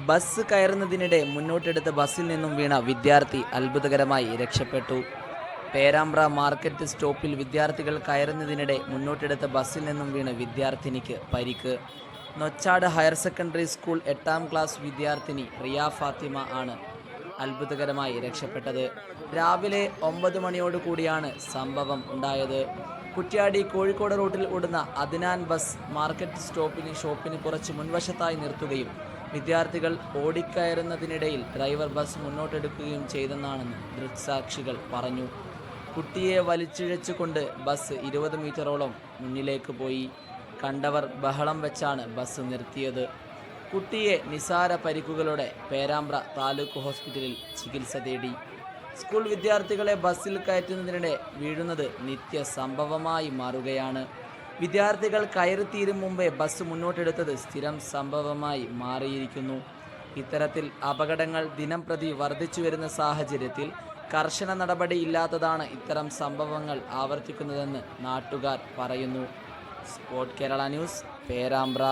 Bus കയറുന്നതിനിടെ മുന്നോട്ടെടുത്ത ബസ്സിൽ നിന്നും വീണ വിദ്യാർത്ഥി അത്ഭുതകരമായി രക്ഷപ്പെട്ടു. പേരാമ്പ്ര മാർക്കറ്റ് സ്റ്റോപ്പിൽ വിദ്യാർത്ഥികൾ കയറുന്നതിനിടെ മുന്നോട്ടെടുത്ത ബസ്സിൽ നിന്നും വീണ വിദ്യാർത്ഥിനിക്ക് പരിക്ക്. Nochad higher secondary school 8ാം class വിദ്യാർത്ഥിനി റിയ ഫാത്തിമ ആണ് അത്ഭുതകരമായി രക്ഷപ്പെട്ടത്. രാവിലെ 9 മണിയോടുകൂടിയാണ് സംഭവം ഉണ്ടായത്. കുറ്റ്യാടി കോഴിക്കോട് റൂട്ടിൽ ഓടുന്ന അദ്നാൻ ബസ് മാർക്കറ്റ് ഷോപ്പിന് കുറച്ച് മുൻവശത്തായി നിർത്തുകയും വിദ്യാർത്ഥികൾ ഓടിക്കയറുന്നതിനിടയിൽ ഡ്രൈവർ ബസ് മുന്നോട്ടെടുക്കുകയും ചെയ്തെന്നാണെന്ന് ദൃക്സാക്ഷികൾ പറഞ്ഞു. കുട്ടിയെ വലിച്ചിഴച്ചുകൊണ്ട് ബസ് 20 മീറ്ററോളം മുന്നിലേക്ക് പോയി. കണ്ടവർ ബഹളം വെച്ചാണ് ബസ് നിർത്തിയത്. കുട്ടിയെ നിസാര പരിക്കുകളോടെ പേരാമ്പ്ര താലൂക്ക് ഹോസ്പിറ്റലിൽ ചികിത്സ തേടി. സ്കൂൾ വിദ്യാർത്ഥികളെ ബസ്സിൽ കയറ്റുന്നതിനിടെ വീഴുന്നത് നിത്യ സംഭവമായി മാറുകയാണ്. വിദ്യാർത്ഥികൾ കയറിത്തീരും മുമ്പേ ബസ് മുന്നോട്ടെടുത്തത് സ്ഥിരം സംഭവമായി മാറിയിരിക്കുന്നു. ഇത്തരത്തിൽ അപകടങ്ങൾ ദിനംപ്രതി വർദ്ധിച്ചു വരുന്ന സാഹചര്യത്തിൽ കർശന നടപടി ഇല്ലാത്തതാണ് ഇത്തരം സംഭവങ്ങൾ ആവർത്തിക്കുന്നതെന്ന് നാട്ടുകാർ പറയുന്നു. Spot Kerala news, Perambra.